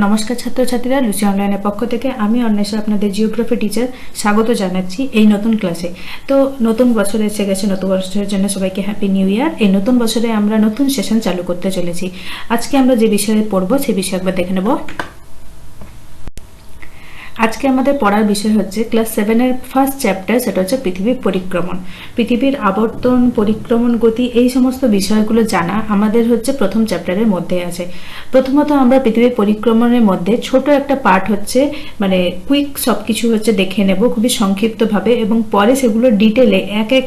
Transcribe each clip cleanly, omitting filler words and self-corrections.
নমস্কার ছাত্রছাত্রীরা, লুসি অনলাইনের পক্ষ থেকে আমি অন্বেষা আপনাদের জিওগ্রাফি টিচার স্বাগত জানাচ্ছি এই নতুন ক্লাসে। তো নতুন বছর এসে গেছে, নতুন বছরের জন্য সবাইকে হ্যাপি নিউ ইয়ার। এই নতুন বছরে আমরা নতুন সেশন চালু করতে চলেছি। আজকে আমরা যে বিষয়ে পড়বো সেই বিষয়ে একবার দেখে নেব। আজকে আমাদের পড়ার বিষয় হচ্ছে ক্লাস 7-এর ফার্স্ট চ্যাপ্টার, সেটা হচ্ছে পৃথিবীর পরিক্রমণ। পৃথিবীর আবর্তন, পরিক্রমণ, গতি, এই সমস্ত বিষয়গুলো জানা আমাদের হচ্ছে প্রথম চ্যাপ্টারের মধ্যে আছে। প্রথমত আমরা পৃথিবীর পরিক্রমণের মধ্যে ছোট একটা পার্ট হচ্ছে কুইক সবকিছু হচ্ছে দেখে নেব খুবই সংক্ষিপ্তভাবে, এবং পরে সেগুলো ডিটেলে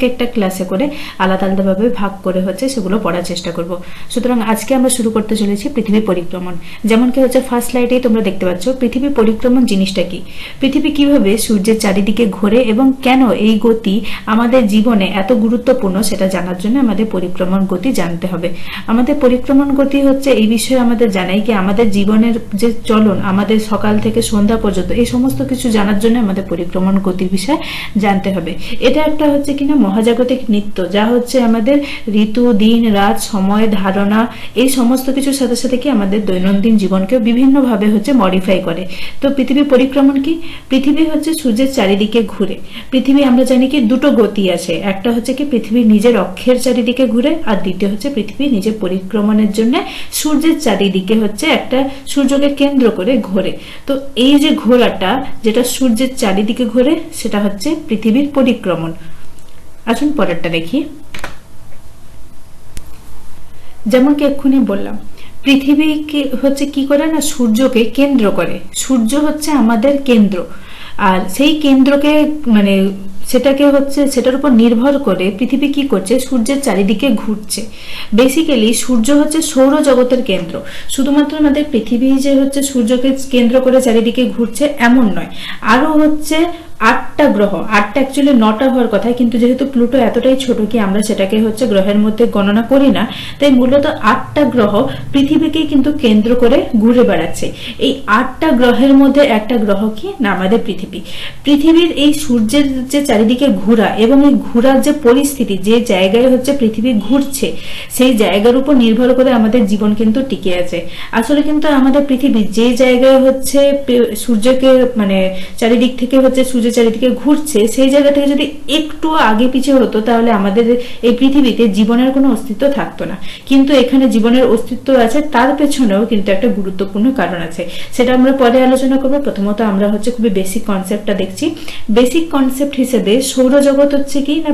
একটা ক্লাসে করে আলাদা আলাদাভাবে ভাগ করে হচ্ছে সেগুলো পড়ার চেষ্টা করব। সুতরাং আজকে আমরা শুরু করতে চলেছি পৃথিবীর পরিক্রমণ। যেমন কি হচ্ছে ফার্স্ট স্লাইডেই তোমরা দেখতে পাচ্ছ পৃথিবীর পরিক্রমণ জিনিসটা কি, পৃথিবী কিভাবে সূর্যের চারিদিকে ঘোরে এবং কেন এই গতি আমাদের জীবনে এত গুরুত্বপূর্ণ সেটা জানার জন্য আমাদের পরিক্রমণ গতি জানতে হবে। আমাদের পরিক্রমণ গতি হচ্ছে এই বিষয়ে আমাদের জানাই কি আমাদের জীবনের যে চলন, আমাদের সকাল থেকে সন্ধ্যা পর্যন্ত এই সমস্ত কিছু জানার জন্য আমাদের পরিক্রমণ গতির বিষয় জানতে হবে। এটা একটা হচ্ছে কিনা মহাজাগতিক নৃত্য, যা হচ্ছে আমাদের ঋতু, দিন, রাত, সময়, ধারণা এই সমস্ত কিছুর সাথে সাথে কি আমাদের দৈনন্দিন জীবনকে বিভিন্নভাবে হচ্ছে মডিফাই করে। তো পৃথিবীর পরিক্রমণ কি, পৃথিবী হচ্ছে সূর্যের চারিদিকে ঘুরে। পৃথিবী আমরা জানি কি দুটো গতি আছে, একটা হচ্ছে কি পৃথিবী নিজের অক্ষের চারিদিকে ঘুরে, আর দ্বিতীয় হচ্ছে পৃথিবী নিজের পরিক্রমণের জন্য সূর্যের চারিদিকে হচ্ছে একটা সূর্যকে কেন্দ্র করে ঘোরে। তো এই যে ঘোরাটা যেটা সূর্যের চারিদিকে ঘোরে সেটা হচ্ছে পৃথিবীর পরিক্রমণ। আসুন পরেরটা দেখি। যেমন কি এক্ষুনি বললাম, পৃথিবী হচ্ছে কি করে না, সূর্যকে কেন্দ্র করে। সূর্য হচ্ছে আমাদের কেন্দ্র, আর সেই কেন্দ্রকে সেটাকে হচ্ছে সেটার উপর নির্ভর করে পৃথিবী কি করছে, সূর্যের চারিদিকে ঘুরছে। বেসিক্যালি সূর্য হচ্ছে সৌরজগতের কেন্দ্র। শুধুমাত্র আমাদের পৃথিবী যে হচ্ছে সূর্যকে কেন্দ্র করে চারিদিকে ঘুরছে এমন নয়, আরো হচ্ছে 8টা গ্রহ, 8টা অ্যাকচুয়ালি 9টা হওয়ার কথা, কিন্তু যেহেতু প্লুটো এতটাই ছোট কি আমরা সেটাকে হচ্ছে গ্রহের মধ্যে গণনা করি না, তাই মূলত 8টা গ্রহ পৃথিবীকে কিন্তু কেন্দ্র করে ঘুরে বেড়াচ্ছে। এই 8টা গ্রহের মধ্যে একটা গ্রহ কি না আমাদের পৃথিবী। পৃথিবীর এই সূর্যের যে চারিদিকে ঘোরা এবং এই ঘোরার যে পরিস্থিতি, যে জায়গায় হচ্ছে পৃথিবী ঘুরছে সেই জায়গার উপর নির্ভর করে আমাদের জীবন কিন্তু টিকে আছে। আসলে কিন্তু আমাদের পৃথিবী যে জায়গায় হচ্ছে সূর্যকে চারিদিক থেকে হচ্ছে সূর্য চারিদিকে ঘুরছে, সেই জায়গা থেকে যদি একটু আগে পিছিয়ে হতো তাহলে আমাদের এই পৃথিবীতে জীবনের কোনো অস্তিত্ব থাকতো না। কিন্তু এখানে জীবনের অস্তিত্ব আছে, তার পেছনেও কিন্তু একটা গুরুত্বপূর্ণ কারণ আছে, সেটা আমরা পরে আলোচনা করবো। প্রথমত আমরা হচ্ছে খুবই বেসিক কনসেপ্টটা দেখছি। বেসিক কনসেপ্ট হিসেবে সৌরজগৎ হচ্ছে কি না,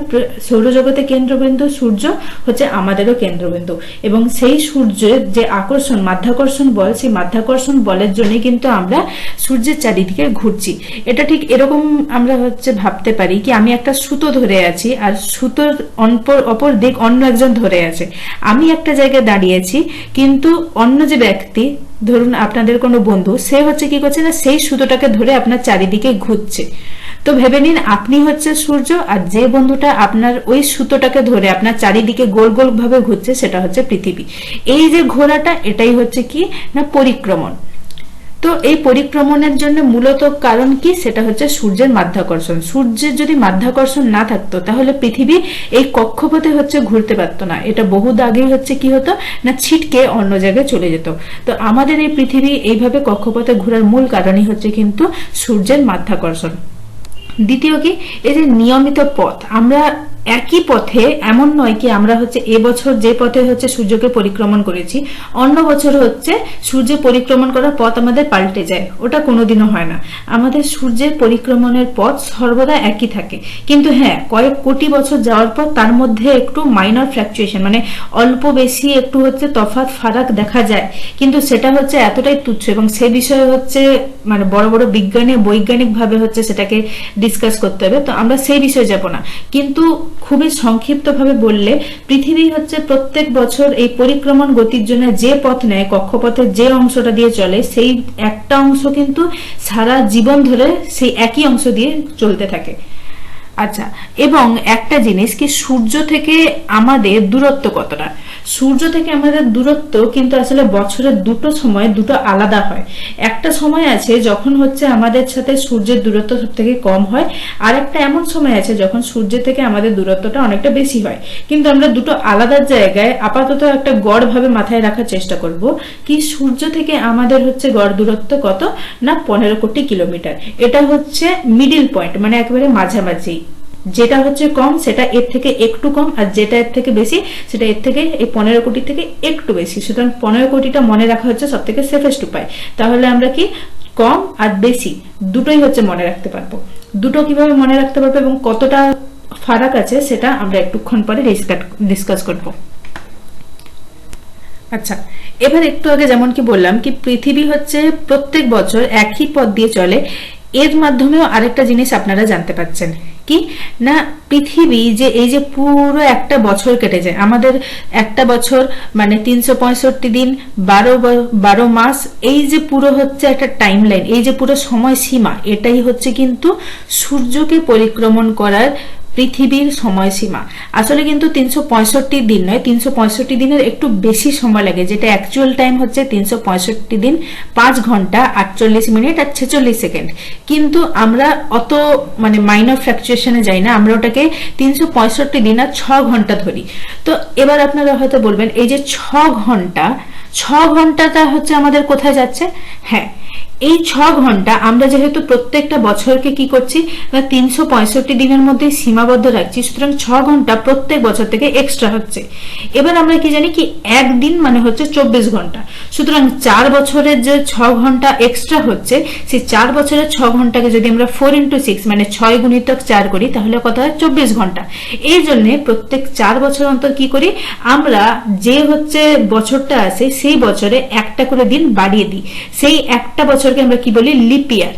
সৌরজগতের কেন্দ্রবিন্দু সূর্য হচ্ছে আমাদেরও কেন্দ্রবিন্দু, এবং সেই সূর্যের যে আকর্ষণ, মাধ্যাকর্ষণ বল, সেই মাধ্যাকর্ষণ বলের জন্যই কিন্তু আমরা সূর্যের চারিদিকে ঘুরছি। এটা ঠিক এরকম আমরা হচ্ছে ভাবতে পারি কি আমি একটা সুতো ধরে আছি আর সুতোর অপর দিক অন্য একজন ধরে আছে। আমি একটা জায়গায় দাঁড়িয়েছি, কিন্তু অন্য যে ব্যক্তি, ধরুন আপনাদের কোনো বন্ধু, সে হচ্ছে কি করছে না সেই সুতোটাকে ধরে আপনার চারিদিকে ঘুরছে। তো ভেবে নিন আপনি হচ্ছে সূর্য, আর যে বন্ধুটা আপনার ওই সুতোটাকে ধরে আপনার চারিদিকে গোল গোল ভাবে ঘুরছে সেটা হচ্ছে পৃথিবী। এই যে ঘোরাটা এটাই হচ্ছে কি না পরিক্রমণ। তো এই পরিক্রমণের জন্য মূলত কারণ কি, সেটা হচ্ছে সূর্যের মাধ্যাকর্ষণ। সূর্যের যদি মাধ্যাকর্ষণ না থাকতো তাহলে পৃথিবী এই কক্ষপথে হচ্ছে ঘুরতে পারতো না, এটা বহু আগেই হচ্ছে কি হতো না ছিটকে অন্য জায়গায় চলে যেত। তো আমাদের এই পৃথিবী এইভাবে কক্ষপথে ঘোরার মূল কারণই হচ্ছে কিন্তু সূর্যের মাধ্যাকর্ষণ। দ্বিতীয় কি, এই যে নিয়মিত পথ, আমরা একই পথে, এমন নয় কি আমরা হচ্ছে এবছর যে পথে হচ্ছে সূর্যকে পরিক্রমণ করেছি অন্য বছর হচ্ছে সূর্যের পরিক্রমণ করার পথ আমাদের পাল্টে যায়, ওটা কোনোদিনও হয় না। আমাদের সূর্যের পরিক্রমণের পথ সর্বদা একই থাকে, কিন্তু হ্যাঁ কয়েক কোটি বছর যাওয়ার পর তার মধ্যে একটু মাইনর ফ্ল্যাকচুয়েশন, অল্প বেশি একটু হচ্ছে তফাৎ ফারাক দেখা যায়, কিন্তু সেটা হচ্ছে এতটাই তুচ্ছ, এবং সে বিষয়ে হচ্ছে বড় বড় বৈজ্ঞানিক ভাবে হচ্ছে সেটাকে ডিসকাস করতে হবে, তো আমরা সেই বিষয়ে যাব না। কিন্তু খুবই সংক্ষিপ্ত ভাবে বললে পৃথিবী হচ্ছে প্রত্যেক বছর এই পরিক্রমণ গতির জন্য যে পথ নেয়, কক্ষপথের যে অংশটা দিয়ে চলে সেই একটা অংশ কিন্তু সারা জীবন ধরে সেই একই অংশ দিয়ে চলতে থাকে। আচ্ছা, এবং একটা জিনিস কি, সূর্য থেকে আমাদের দূরত্ব কতটা। সূর্য থেকে আমাদের দূরত্ব কিন্তু আসলে বছরের দুটো সময় দুটো আলাদা হয়। একটা সময় আছে যখন হচ্ছে আমাদের সাথে সূর্যের দূরত্ব সব থেকে কম হয়, আর একটা এমন সময় আছে যখন সূর্য থেকে আমাদের দূরত্বটা অনেকটা বেশি হয়। কিন্তু আমরা দুটো আলাদা জায়গায় আপাতত একটা গড় ভাবে মাথায় রাখার চেষ্টা করব কি সূর্য থেকে আমাদের হচ্ছে গড় দূরত্ব কত না 15 কোটি কিলোমিটার। এটা হচ্ছে মিডিল পয়েন্ট, মানে একেবারে মাঝামাঝি। যেটা হচ্ছে কম সেটা এর থেকে একটু কম, আর যেটা এর থেকে বেশি সেটা এর থেকে এই 15 কোটি থেকে একটু বেশি। সুতরাং 15 কোটিটা মনে রাখা হচ্ছে সব থেকে সেফেস্ট উপায়। তাহলে আমরা কি কম আর বেশি দুটোই হচ্ছে মনে রাখতে পারবো। দুটো কিভাবে মনে রাখতে পারবো এবং কতটা ফারাক আছে সেটা আমরা একটুক্ষণ পরে ডিসকাস করব। আচ্ছা, এবার একটু আগে যেমন কি বললাম কি পৃথিবী হচ্ছে প্রত্যেক বছর একই পথ দিয়ে চলে, এর মাধ্যমেও আরেকটা জিনিস আপনারা জানতে পারছেন কি না পৃথিবী যে এই যে পুরো একটা বছর কেটে যায়, আমাদের একটা বছর মানে 365 দিন 12 মাস, এই যে পুরো হচ্ছে একটা টাইম লাইন, এই যে পুরো সময় সীমা, এটাই হচ্ছে কিন্তু সূর্যকে পরিক্রমণ করার পৃথিবীর সময়সীমা। আসলে কিন্তু 365 দিন নয়, 365 দিনের একটু বেশি সময় লাগে, যেটা অ্যাকচুয়াল টাইম হচ্ছে 365 দিন 5 ঘন্টা 48 মিনিট আর 46 সেকেন্ড। কিন্তু আমরা অত মানে মাইনর ফ্র্যাকচুয়েশনে যাই না, আমরা ওটাকে 365 দিন আর 6 ঘন্টা ধরি। তো এবার আপনারা হয়তো বলবেন এই যে 6 ঘন্টাটা হচ্ছে আমাদের কোথায় যাচ্ছে? হ্যাঁ, এই 6 ঘন্টা আমরা যেহেতু প্রত্যেকটা বছরকে কি করছি না 365 দিনের মধ্যে সীমাবদ্ধ রাখছি, সুতরাং 6 ঘন্টা প্রত্যেক বছর থেকে এক্সট্রা হচ্ছে। এবার আমরা কি জানি কি একদিন মানে হচ্ছে 24 ঘন্টা, সুতরাং 4 বছরের যে 6 ঘন্টা এক্সট্রা হচ্ছে, সেই 4 বছরের 6 ঘন্টাকে যদি আমরা 4x6 মানে 6 গুণিতক 4 করি তাহলে কত হয়? 24 ঘন্টা। এই জন্য প্রত্যেক 4 বছর অন্তর কি করি আমরা, যে হচ্ছে বছরটা আছে সেই বছরে একটা করে দিন বাড়িয়ে দিই। সেই একটা বছরকে আমরা কি বলি? লিপ ইয়ার।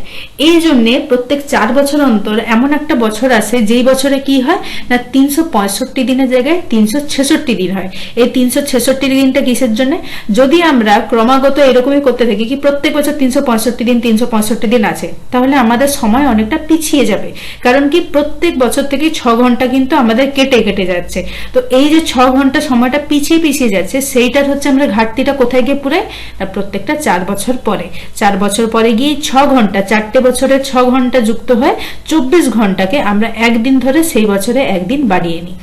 এই জন্য প্রত্যেক 4 বছর অন্তর এমন একটা বছর আসে যেই বছরে কি হয় না 365 দিনের জায়গায় 366 দিন হয়। এই 366 দিনটা কিসের জন্য? যদি আমরা ক্রমাগত এরকমই করতে থাকি কি প্রত্যেক বছর 365 দিন আছে, তাহলে আমাদের সময় অনেকটা পিছিয়ে যাবে। কারণ কি প্রত্যেক বছর থেকে 6 ঘন্টা কিন্তু আমাদের কেটে কেটে যাচ্ছে। তো এই যে 6 ঘন্টা সময়টা পিছিয়ে পিছিয়ে যাচ্ছে, সেইটার হচ্ছে আমরা ঘাটতিটা কোথায় গিয়ে পুরাই না প্রত্যেকটা 4 বছর পরে। 4 বছর পরে গিয়ে 6 ঘন্টা, 4টে বছরের 6 ঘন্টা যুক্ত হয় 24 ঘন্টাকে আমরা একদিন ধরে সেই বছরে একদিন বাড়িয়ে নিই।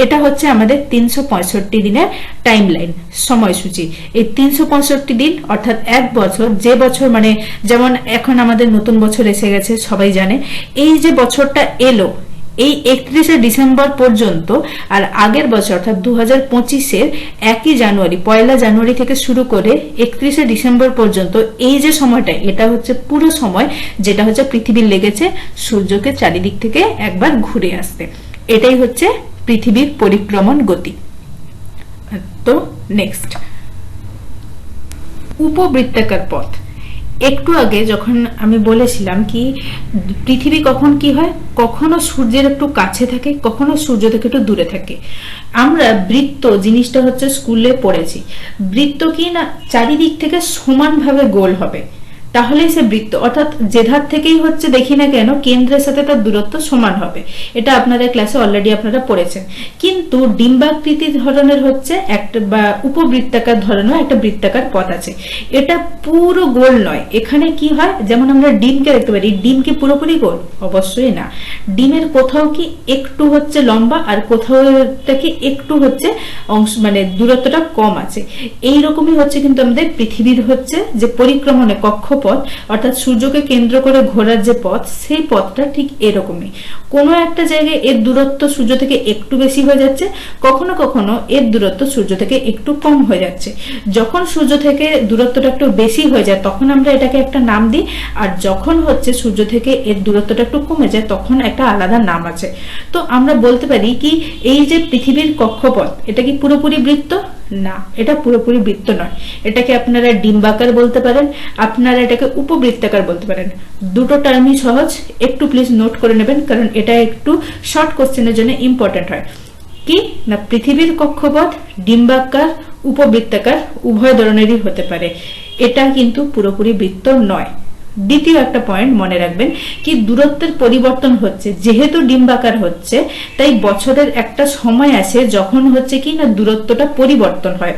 এটা হচ্ছে আমাদের 365 দিনের টাইম লাইন, সময়সূচি। এই 365 দিন অর্থাৎ এক বছর, যে বছর মানে যেমন এখন আমাদের নতুন বছর এসে গেছে সবাই জানে, এই যে বছরটা এলো এই 31শে ডিসেম্বর পর্যন্ত, আর আগের বছর অর্থাৎ 2025-এর 1 জানুয়ারি 1 জানুয়ারি থেকে শুরু করে 31শে ডিসেম্বর পর্যন্ত এই যে সময়টা, এটা হচ্ছে পুরো সময় যেটা হচ্ছে পৃথিবীর লেগেছে সূর্যকে চারিদিক থেকে একবার ঘুরে আসতে। এটাই হচ্ছে পৃথিবীর পরিক্রমণ গতি। তো নেক্সট, উপবৃত্তাকার পথ। একটু আগে যখন আমি বলেছিলাম কি পৃথিবী কখন কি হয়, কখনো সূর্যের একটু কাছে থাকে, কখনো সূর্য থেকে একটু দূরে থাকে। আমরা বৃত্ত জিনিসটা হচ্ছে স্কুলে পড়েছি। বৃত্ত কি না চারিদিক থেকে সমানভাবে গোল হবে, তাহলেই সে বৃত্ত। অর্থাৎ যে ধার থেকেই হচ্ছে দেখি না কেন কেন্দ্রের সাথে তার দূরত্ব সমান হবে। এটা আপনাদের ক্লাসে অলরেডি আপনারা পড়েছেন। কিন্তু ডিম্বাকৃতির ধরনের হচ্ছে একটা বা উপবৃত্তাকার ধরনের একটা বৃত্তাকার পথ আছে। এটা পুরো গোল নয়। এখানে কি হয়, যেমন আমরা ডিমকে দেখতে পারি, ডিম কি পুরোপুরি গোল? অবশ্যই না। ডিমের কোথাও কি একটু হচ্ছে লম্বা আর কোথাও কি একটু হচ্ছে অংশ মানে দূরত্বটা কম আছে। এইরকমই হচ্ছে কিন্তু আমাদের পৃথিবীর হচ্ছে যে পরিক্রমণে কক্ষপথ অর্থাৎ সূর্যকে কেন্দ্র করে ঘোরার যে পথ, সেই পথটা ঠিক এরকমই। কোনো একটা জায়গায় এর দূরত্ব সূর্য থেকে একটু বেশি হয়ে যাচ্ছে, কখনো কখনো এর দূরত্ব সূর্য থেকে একটু কম হয়ে যাচ্ছে। যখন সূর্য থেকে দূরত্বটা একটু বেশি হয়ে যায় তখন আমরা এটাকে একটা নাম দিই, আর যখন হচ্ছে সূর্য থেকে এর দূরত্বটা একটু কমে যায় তখন একটা আলাদা নাম আছে। তো আমরা বলতে পারি কি এই যে পৃথিবীর কক্ষপথ, এটা কি পুরোপুরি বৃত্ত? না, এটা পুরোপুরি বৃত্ত নয়। এটাকে আপনারা ডিম্বাকার বলতে পারেন, আপনারা এটাকে উপবৃত্তাকার বলতে পারেন। দুটো টার্মই সহজ, একটু প্লিজ নোট করে নেবেন কারণ এটা একটু শর্ট কোশ্চেনের জন্য ইম্পর্টেন্ট হয়। কি না পৃথিবীর কক্ষপথ ডিম্বাকার উপবৃত্তাকার উভয় ধরনেরই হতে পারে। এটা কিন্তু পুরোপুরি বৃত্ত নয়। দ্বিতীয় একটা পয়েন্ট মনে রাখবেন কি দূরত্বের পরিবর্তন হচ্ছে, যেহেতু ডিম্বাকার হচ্ছে তাই বছরের একটা সময় আসে যখন হচ্ছে কি না দূরত্বটা পরিবর্তন হয়।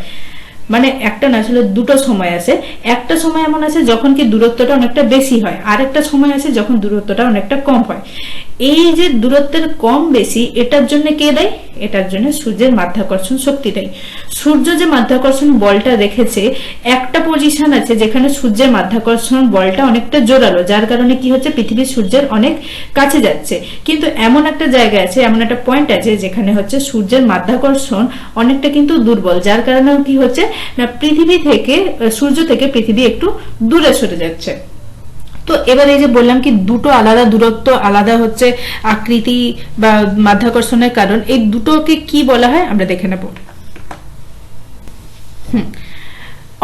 মানে একটা না, আসলে দুটো সময় আছে। একটা সময় এমন আছে যখন কি দূরত্বটা অনেকটা বেশি হয়, আর একটা সময় আছে যখন দূরত্বটা অনেকটা কম হয়। এই যে দূরত্বের কম বেশি, এটার জন্য কে দেয়? এটার জন্য সূর্যের মাধ্যাকর্ষণ শক্তি দেয়। সূর্য যে মাধ্যাকর্ষণ বলটা রেখেছে, একটা পজিশন আছে যেখানে সূর্যের মাধ্যাকর্ষণ বলটা অনেকটা জোরালো, যার কারণে কি হচ্ছে পৃথিবী সূর্যের অনেক কাছে যাচ্ছে। কিন্তু এমন একটা জায়গা আছে, এমন একটা পয়েন্ট আছে যেখানে হচ্ছে সূর্যের মাধ্যাকর্ষণ অনেকটা কিন্তু দুর্বল, যার কারণে কি হচ্ছে না পৃথিবী থেকে সূর্য থেকে পৃথিবী একটু দূরে সরে যাচ্ছে। তো এবার এই যে বললাম কি দুটো আলাদা দূরত্ব, আলাদা হচ্ছে আকৃতি বা মাধ্যাকর্ষণের কারণ, এই দুটোকে কি বলা হয় আমরা দেখে নেব।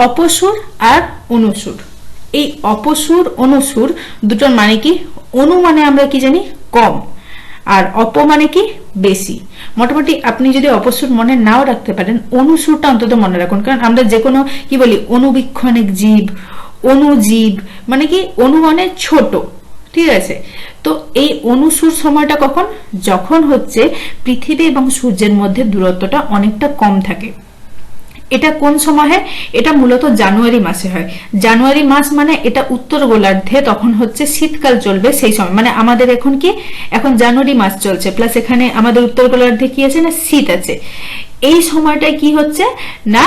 অপসুর আর অনুসুর। এই অপসুর অনুসুর দুটোর মানে কি? অনু মানে আমরা কি জানি কম, আর অপ মানে কি বেশি। মোটামুটি আপনি যদি অপসুর মনে নাও রাখতে পারেন, অনুসুরটা অন্তত মনে রাখুন, কারণ আমরা যে কোনো কি বলি অনুবীক্ষণিক জীব, অনুজীব মানে কি অনু মানে ছোট, ঠিক আছে। তো এই অনুসুর সময়টা কখন? যখন হচ্ছে পৃথিবী এবং সূর্যের মধ্যে দূরত্বটা অনেকটা কম থাকে। এটা কোন সময় হয়? এটা মূলত জানুয়ারি মাসে হয়। জানুয়ারি মাস মানে এটা উত্তর গোলার্ধে, তখন হচ্ছে শীতকাল চলবে সেই সময়। মানে আমাদের এখন কি, এখন জানুয়ারি মাস চলছে, প্লাস এখানে আমাদের উত্তর গোলার্ধে কি আছে না শীত আছে। এই সময়টায় কি হচ্ছে না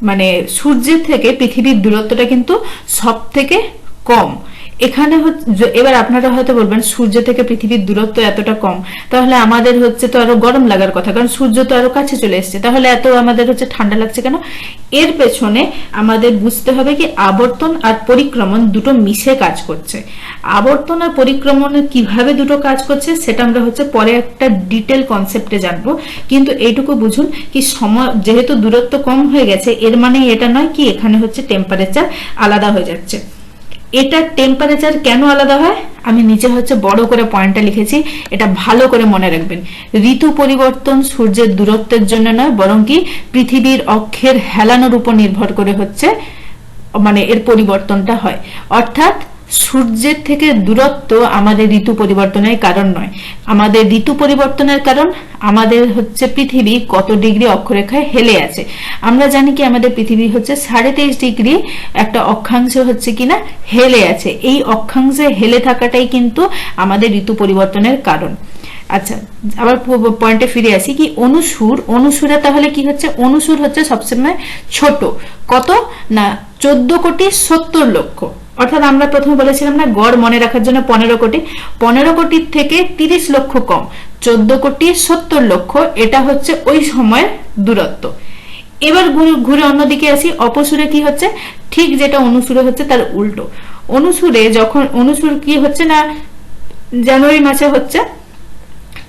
মানে সূর্যের থেকে পৃথিবীর দূরত্বটা কিন্তু সব থেকে কম। এখানে এবার আপনারা হয়তো বলবেন সূর্য থেকে পৃথিবীর দূরত্ব এতটা কম, তাহলে আমাদের হচ্ছে তো আরো গরম লাগার কথা, কারণ সূর্য তো আরো কাছে চলে এসছে, তাহলে এত আমাদের হচ্ছে ঠান্ডা লাগছে কেন? এর পেছনে আমাদের বুঝতে হবে কি আবর্তন আর পরিক্রমণ দুটো মিশে কাজ করছে। আবর্তন আর পরিক্রমণ কিভাবে দুটো কাজ করছে সেটা আমরা হচ্ছে পরে একটা ডিটেল কনসেপ্টে জানবো। কিন্তু এইটুকু বুঝুন কি সময় যেহেতু দূরত্ব কম হয়ে গেছে, এর মানে এটা নয় কি এখানে হচ্ছে টেম্পারেচার আলাদা হয়ে যাচ্ছে। এটা টেম্পারেচার কেন আলাদা হয় আমি নিচে হচ্ছে বড় করে পয়েন্টটা লিখেছি, এটা ভালো করে মনে রাখবেন। ঋতু পরিবর্তন সূর্যের দূরত্বের জন্য নয়, বরং কি পৃথিবীর অক্ষের হেলানোর উপর নির্ভর করে হচ্ছে মানে এর পরিবর্তনটা হয়। অর্থাৎ সূর্যের থেকে দূরত্ব আমাদের ঋতু পরিবর্তনের কারণ নয়। আমাদের ঋতু পরিবর্তনের কারণ আমাদের হচ্ছে পৃথিবী কত ডিগ্রি অক্ষরেখায় হেলে আছে। আমরা জানি কি আমাদের পৃথিবী হচ্ছে 23.5 ডিগ্রি একটা অক্ষাংশ হচ্ছে কিনা হেলে আছে। এই অক্ষাংশে হেলে থাকাটাই কিন্তু আমাদের ঋতু পরিবর্তনের কারণ। আচ্ছা, আবার পয়েন্টে ফিরে আসি কি অনুসুর। অনুসুরে তাহলে কি হচ্ছে? অনুসুর হচ্ছে সবসময় ছোট। কত না 14,70,00,000। অর্থাৎ আমরা প্রথমে বলেছিলাম না গড় মনে রাখার জন্য 15 কোটি, 15 কোটির থেকে 30 লক্ষ কম, 14,70,00,000 এটা হচ্ছে ওই সময়ের দূরত্ব। এবার ঘুরে অন্যদিকে আসি, অপসুরে কি হচ্ছে? ঠিক যেটা অনুসুরে হচ্ছে তার উল্টো। অনুসুরে যখন অনুসুর কি হচ্ছে না জানুয়ারি মাসে হচ্ছে,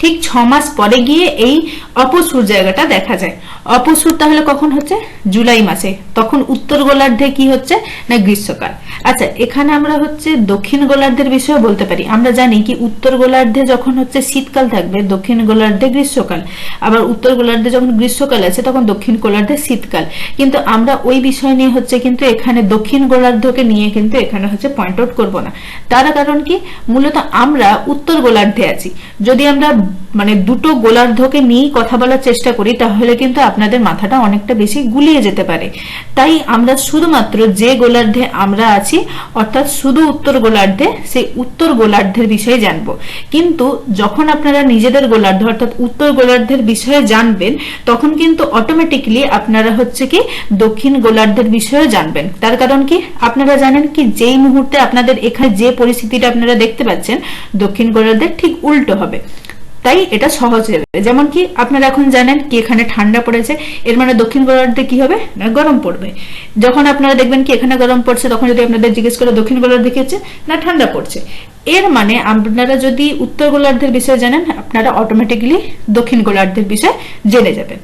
ঠিক 6 মাস পরে গিয়ে এই অপসুর জায়গাটা দেখা যায়। অপসুর তাহলে কখন হচ্ছে? জুলাই মাসে, তখন উত্তর গোলার্ধে কি হচ্ছে না গ্রীষ্মকাল। আচ্ছা, এখানে আমরা হচ্ছে দক্ষিণ গোলার্ধের বিষয়ে বলতে পারি। আমরা জানি কি উত্তর গোলার্ধে যখন হচ্ছে শীতকাল থাকবে দক্ষিণ গোলার্ধে গ্রীষ্মকাল, আবার উত্তর গোলার্ধে যখন গ্রীষ্মকাল আছে তখন দক্ষিণ গোলার্ধে শীতকাল। কিন্তু আমরা ওই বিষয় নিয়ে হচ্ছে কিন্তু এখানে দক্ষিণ গোলার্ধকে নিয়ে কিন্তু এখানে হচ্ছে পয়েন্ট আউট করবো না। তার কারণ কি মূলত আমরা উত্তর গোলার্ধে আছি। যদি আমরা মানে দুটো গোলার্ধকে নিয়ে কথা বলার চেষ্টা করি তাহলে কিন্তু আপনাদের মাথাটা অনেকটা বেশি গুলিয়ে যেতে পারে। তাই আমরা শুধুমাত্র যে গোলার্ধে আমরা আছি অর্থাৎ শুধু উত্তর গোলার্ধে, সেই উত্তর গোলার্ধের বিষয়ে জানবো। কিন্তু যখন আপনারা নিজেদের গোলার্ধ অর্থাৎ উত্তর গোলার্ধের বিষয়ে জানবেন তখন কিন্তু অটোমেটিক্যালি আপনারা হচ্ছে কি দক্ষিণ গোলার্ধের বিষয়ে জানবেন। তার কারণ কি আপনারা জানেন কি যেই মুহূর্তে আপনাদের এখানে যে পরিস্থিতিটা আপনারা দেখতে পাচ্ছেন দক্ষিণ গোলার্ধের ঠিক উল্টো হবে। তাই এটা সহজ হবে। যেমন কি আপনারা এখন জানেন কি এখানে ঠান্ডা পড়েছে, এর মানে দক্ষিণ গোলার্ধে কি হবে না গরম পড়বে। যখন আপনারা দেখবেন কি এখানে গরম পড়ছে তখন যদি আপনাদের জিজ্ঞেস করে দক্ষিণ গোলার্ধে কি হচ্ছে না ঠান্ডা পড়ছে। এর মানে আপনারা যদি উত্তর গোলার্ধের বিষয়ে জানেন আপনারা অটোমেটিক্যালি দক্ষিণ গোলার্ধের বিষয়ে জেনে যাবেন।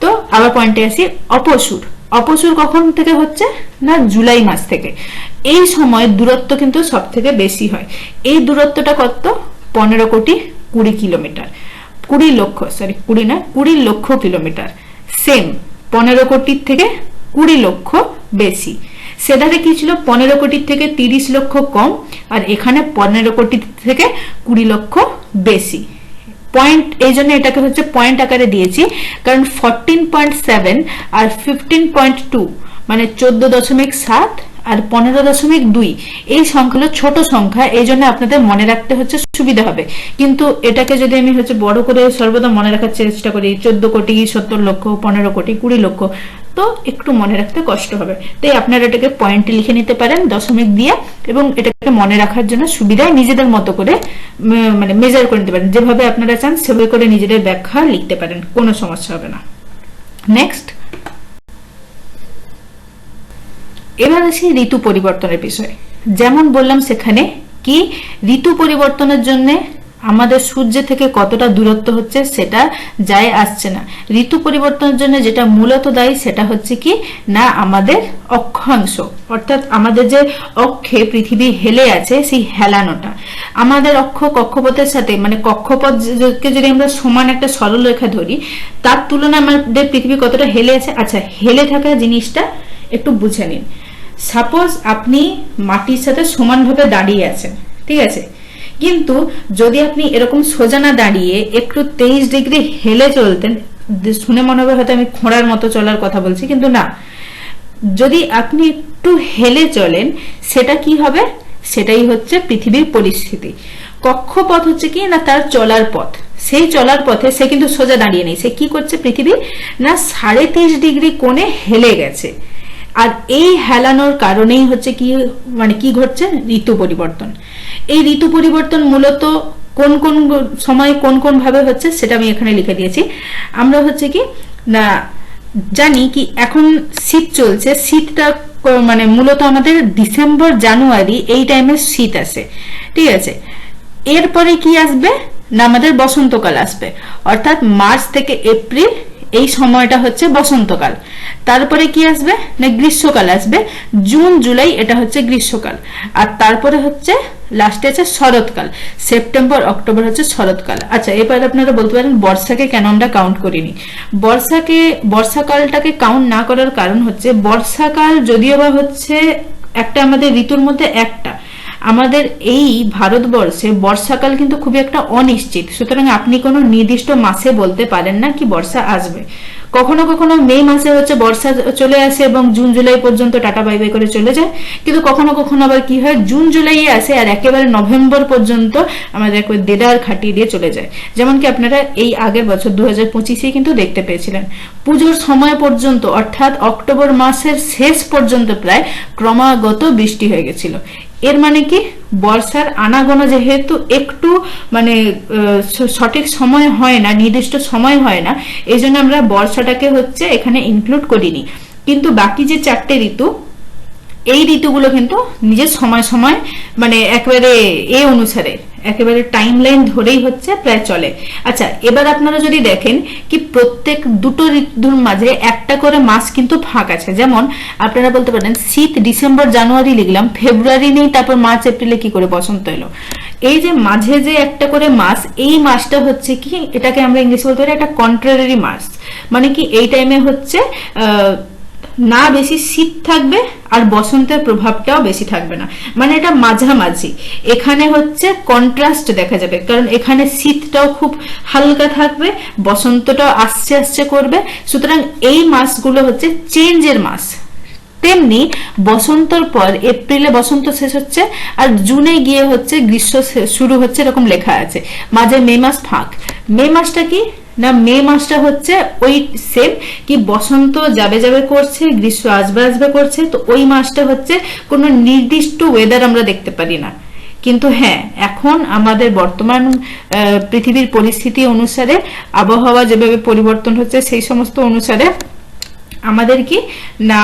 তো আবার পয়েন্টে আসি, অপসুর। অপসুর কখন থেকে হচ্ছে না জুলাই মাস থেকে। এই সময় দূরত্ব কিন্তু সব থেকে বেশি হয়। এই দূরত্বটা কত? 15,20 কিলোমিটার, 20 লক্ষ কিলোমিটার। সেম 15 কোটির থেকে 20 লক্ষ বেশি। সেধারে কি ছিল 15 কোটির থেকে 30 লক্ষ কম, আর এখানে 15 কোটি থেকে 20 লক্ষ বেশি। পয়েন্ট এই জন্য এটাকে হচ্ছে পয়েন্ট আকারে দিয়েছি, কারণ 14.7 আর 15.2 মানে 14.7 আর 15.2 এই সংখ্যাগুলো ছোট সংখ্যা, এই জন্য আপনাদের মনে রাখতে হচ্ছে সুবিধা হবে। কিন্তু এটাকে যদি আমি হচ্ছে বড় করে সর্বদা মনে রাখার চেষ্টা করি 14 কোটি 70 লক্ষ 15 কোটি 20 লক্ষ, তো একটু মনে রাখতে কষ্ট হবে। তাই আপনারা এটাকে পয়েন্টে লিখে নিতে পারেন দশমিক দিয়ে, এবং এটাকে মনে রাখার জন্য সুবিধায় নিজেদের মতো করে মানে মেজার করে নিতে পারেন, যেভাবে আপনারা চান সেভাবে করে নিজেদের ব্যাখ্যা লিখতে পারেন, কোনো সমস্যা হবে না। নেক্সট, এবার আসি ঋতু পরিবর্তনের বিষয়ে। যেমন বললাম সেখানে কি ঋতু পরিবর্তনের জন্য আমাদের সূর্য থেকে কতটা দূরত্ব হচ্ছে সেটা যায় আসছে না। ঋতু পরিবর্তনের জন্য যেটা মূলত দায়ী সেটা হচ্ছে কি না আমাদের অক্ষাংশ, অর্থাৎ আমাদের যে অক্ষে পৃথিবী হেলে আছে সেই হেলানোটা। আমাদের অক্ষ কক্ষপথের সাথে মানে কক্ষপথকে যদি আমরা সমান একটা সরল রেখা ধরি, তার তুলনায় আমাদের পৃথিবী কতটা হেলে আছে। আচ্ছা, হেলে থাকা জিনিসটা একটু বুঝে নিন। সাপোজ আপনি মাটির সাথে সমানভাবে দাঁড়িয়ে আছেন, ঠিক আছে, কিন্তু যদি আপনি এরকম সোজা না দাঁড়িয়ে একটু 23 ডিগ্রি হেলে চলতেন, শুনে মনে হবে হয়তো আমি ঘোড়ার মতো চলার কথা বলছি, কিন্তু না, যদি আপনি একটু হেলে চলেন সেটা কি হবে, সেটাই হচ্ছে পৃথিবীর পরিস্থিতি। কক্ষপথ হচ্ছে কি না তার চলার পথ, সেই চলার পথে সে কিন্তু সোজা দাঁড়িয়ে নেই, সে কি করছে পৃথিবী না 23.5 ডিগ্রি কোণে হেলে গেছে। আর এই হেলানোর কারণেই হচ্ছে কি মানে কি ঘটছে ঋতু পরিবর্তন। এই ঋতু পরিবর্তন মূলত কোন কোন সময় কোন কোন ভাবে হচ্ছে সেটা আমি এখানে লিখে দিয়েছি। আমরা হচ্ছে কি না জানি কি এখন শীত চলছে, শীতটা মানে মূলত আমাদের ডিসেম্বর জানুয়ারি এই টাইমে শীত আসে, ঠিক আছে। এরপরে কি আসবে না আমাদের বসন্তকাল আসবে, অর্থাৎ মার্চ থেকে এপ্রিল এই সময়টা হচ্ছে বসন্তকাল। তারপরে কি আসবে না গ্রীষ্মকাল আসবে, জুন জুলাই এটা হচ্ছে গ্রীষ্মকাল। আর তারপরে হচ্ছে লাস্টে আছে শরৎকাল, সেপ্টেম্বর অক্টোবর হচ্ছে শরৎকাল। আচ্ছা, এবার আপনারা বলতে পারেন বর্ষাকে কেন আমরা কাউন্ট করিনি। বর্ষাকালটাকে কাউন্ট না করার কারণ হচ্ছে বর্ষাকাল যদিও বা হচ্ছে একটা আমাদের ঋতুর মধ্যে একটা, আমাদের এই ভারতবর্ষে বর্ষাকাল কিন্তু খুবই একটা অনিশ্চিত, সুতরাং আপনি কোনো নির্দিষ্ট মাসে বলতে পারেন না কি বর্ষা আসবে। কখনো কখনো মে মাসে হচ্ছে বর্ষা চলে আসে এবং জুন জুলাই পর্যন্ত টাটা বাই বাই করে চলে যায়, কিন্তু কখনো কখনো আবার কি হয় জুন জুলাইয়ে আসে আর একেবারে নভেম্বর পর্যন্ত আমাদের দেদার খাটিয়ে দিয়ে চলে যায়। যেমন কি আপনারা এই আগের বছর 2025 কিন্তু দেখতে পেয়েছিলেন পুজোর সময় পর্যন্ত, অর্থাৎ অক্টোবর মাসের শেষ পর্যন্ত প্রায় ক্রমাগত বৃষ্টি হয়ে গেছিল। এর মানে কি বর্ষার আনাগোনা যেহেতু একটু মানে সঠিক সময় হয় না, নির্দিষ্ট সময় হয় না, এই জন্য আমরা বর্ষাটাকে হচ্ছে এখানে ইনক্লুড করিনি। কিন্তু বাকি যে 4টে ঋতু, এই ঋতুগুলো কিন্তু নিজের সময় সময় মানে একেবারে এই অনুসারে একেবারে টাইম লাইন ধরেই হচ্ছে প্রায় চলে। আচ্ছা, এবার আপনারা যদি দেখেন কি প্রত্যেক দুটো ঋতুর মাঝে একটা করে মাস কিন্তু ফাঁক আছে। যেমন আপনারা বলতে পারেন শীত ডিসেম্বর জানুয়ারি লিখলাম, ফেব্রুয়ারি নেই, তারপর মার্চ এপ্রিলে কি করে বসন্ত এলো। এই যে মাঝে যে একটা করে মাস, এই মাসটা হচ্ছে কি এটাকে আমরা ইংলিশে বলতে পারি একটা কন্ট্রারি মাস, মানে কি এই টাইমে হচ্ছে না বেশি শীত থাকবে আর বসন্তের প্রভাবটাও বেশি থাকবে না, মানে এটা মাঝামাঝি। এখানে হচ্ছে কন্ট্রাস্ট দেখা যাবে, কারণ এখানে শীতটাও খুব হালকা থাকবে, বসন্তটাও আস্তে আস্তে করবে, সুতরাং এই মাসগুলো হচ্ছে চেঞ্জের মাস। তেমনি বসন্তর পর এপ্রিলে বসন্ত শেষ হচ্ছে আর জুনে গিয়ে হচ্ছে গ্রীষ্ম শুরু হচ্ছে, এরকম লেখা আছে। মাঝে মে মাস ফাঁক। মে মাসটা কি না মে মাসটা হচ্ছে ওই সেম কি বসন্ত যাবে যাবে করছে, গ্রীষ্ম আসবে আসবে করছে, তো ওই মাসটা হচ্ছে কোনো নির্দিষ্ট ওয়েদার আমরা দেখতে পারি না। কিন্তু হ্যাঁ, এখন আমাদের বর্তমান পৃথিবীর পরিস্থিতি অনুসারে আবহাওয়া যেভাবে পরিবর্তন হচ্ছে সেই সমস্ত অনুসারে আমাদের কি না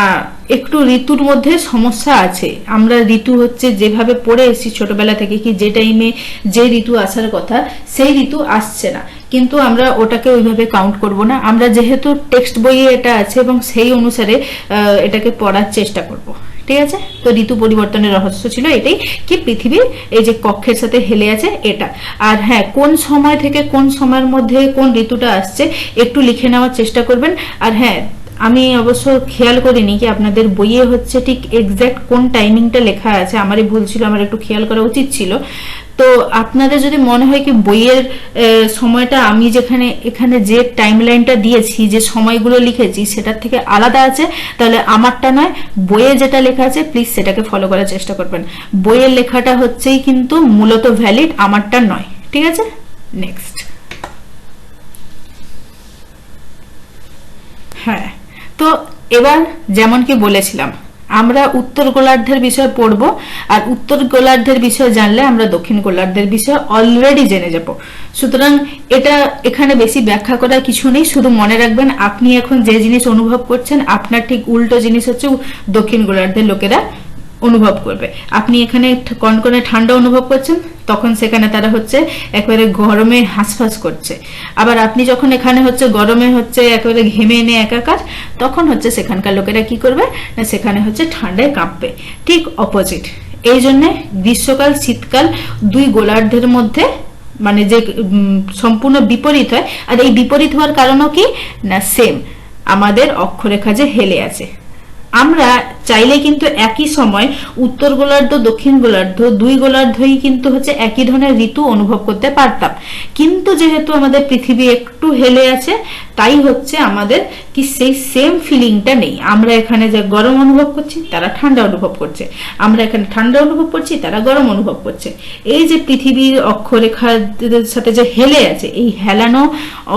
একটু ঋতুর মধ্যে সমস্যা আছে। আমরা ঋতু হচ্ছে যেভাবে পড়ে এসেছি ছোটবেলা থেকে কি যে টাইমে যে ঋতু আসার কথা সেই ঋতু আসছে না, কিন্তু আমরা ওটাকে ওইভাবে কাউন্ট করব না। আমরা যেহেতু টেক্সট বইয়ে এটা আছে এবং সেই অনুসারে এটাকে পড়ার চেষ্টা করব, ঠিক আছে। তো ঋতু পরিবর্তনের রহস্য ছিল এটাই কি পৃথিবী এই যে কক্ষের সাথে হেলে আছে এটা। আর হ্যাঁ, কোন সময় থেকে কোন সময়ের মধ্যে কোন ঋতুটা আসছে একটু লিখে নেওয়ার চেষ্টা করবেন। আর হ্যাঁ, আমি অবশ্য খেয়াল করিনি কি আপনাদের বইয়ে হচ্ছে ঠিক এক্স্যাক্ট কোন টাইমিংটা লেখা আছে, আমারই ভুল ছিল, আমার একটু খেয়াল করা উচিত ছিল। তো আপনাদের যদি মনে হয় কি বইয়ের সময়টা আমি যেখানে এখানে যে টাইম লাইনটা দিয়েছি, যে সময়গুলো লিখেছি সেটার থেকে আলাদা আছে, তাহলে আমারটা নয়, বইয়ে যেটা লেখা আছে প্লিজ সেটাকে ফলো করার চেষ্টা করবেন। বইয়ের লেখাটা হচ্ছেই কিন্তু মূলত ভ্যালিড, আমারটা নয়, ঠিক আছে। নেক্সট, হ্যাঁ, তো এবার যেমন কি বলেছিলাম আমরা উত্তর গোলার্ধের বিষয় পড়বো, আর উত্তর গোলার্ধের বিষয় জানলে আমরা দক্ষিণ গোলার্ধের বিষয় অলরেডি জেনে যাব। সুতরাং এটা এখানে বেশি ব্যাখ্যা করার কিছু নেই, শুধু মনে রাখবেন আপনি এখন যে জিনিস অনুভব করছেন আপনার ঠিক উল্টো জিনিস হচ্ছে দক্ষিণ গোলার্ধের লোকেরা অনুভব করবে। আপনি এখানে কনকনে ঠান্ডা অনুভব করছেন, তখন সেখানে তারা হচ্ছে একেবারে গরমে হাঁসফাঁস করছে। আবার আপনি যখন এখানে হচ্ছে গরমে হচ্ছে একেবারে ঘেমে এনে একাকার, তখন হচ্ছে সেখানকার লোকেরা কি করবে না সেখানে হচ্ছে ঠান্ডায় কাঁপবে। ঠিক অপোজিট। এই জন্য গ্রীষ্মকাল শীতকাল দুই গোলার্ধের মধ্যে মানে যে সম্পূর্ণ বিপরীত হয়। আর এই বিপরীত হওয়ার কারণও কি না সেম, আমাদের অক্ষরেখা যে হেলে আছে। আমরা চাইলে কিন্তু একই সময় উত্তর গোলার্ধ দক্ষিণ গোলার্ধ দুই গোলার্ধই কিন্তু হচ্ছে একই ধরনের ঋতু অনুভব করতে পারতাম, কিন্তু যেহেতু আমাদের পৃথিবী একটু হেলে আছে তাই হচ্ছে আমাদের কি সেই সেম ফিলিংটা নেই। আমরা এখানে যে গরম অনুভব করছি তারা ঠান্ডা অনুভব করছে, আমরা এখানে ঠান্ডা অনুভব করছি তারা গরম অনুভব করছে। এই যে পৃথিবীর অক্ষরেখার সাথে যে হেলে আছে, এই হেলানো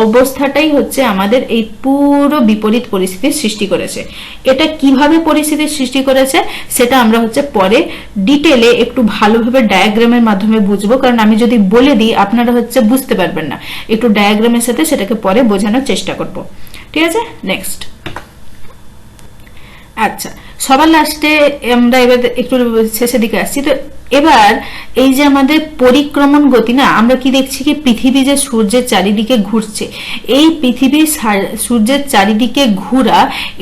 অবস্থাটাই হচ্ছে আমাদের এই পুরো বিপরীত পরিস্থিতির সৃষ্টি করেছে। এটা কিভাবে পরিস্থিতির সৃষ্টি করেছে সেটা আমরা হচ্ছে পরে ডিটেলে একটু ভালোভাবে ডায়াগ্রামের মাধ্যমে বুঝবো, কারণ আমি যদি বলে দিই আপনারা হচ্ছে বুঝতে পারবেন না। একটু ডায়াগ্রামের সাথে সেটাকে পরে বোঝানোর চেষ্টা করব, ঠিক আছে। নেক্সট, আচ্ছা, সবার লাস্টে আমরা এবার একটু শেষের দিকে আসছি। তো এবার এই যে আমাদের পরিক্রমণ গতি না, আমরা কি দেখছি কি পৃথিবী যে সূর্যের চারিদিকে ঘুরছে, এই পৃথিবী সূর্যের চারিদিকে ঘোরা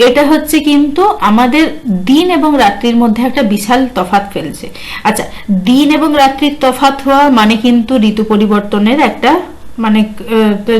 এটা হচ্ছে কিন্তু আমাদের দিন এবং রাত্রির মধ্যে একটা বিশাল তফাৎ ফেলছে। আচ্ছা, দিন এবং রাত্রির তফাৎ হওয়া মানে কিন্তু ঋতু পরিবর্তনের একটা মানে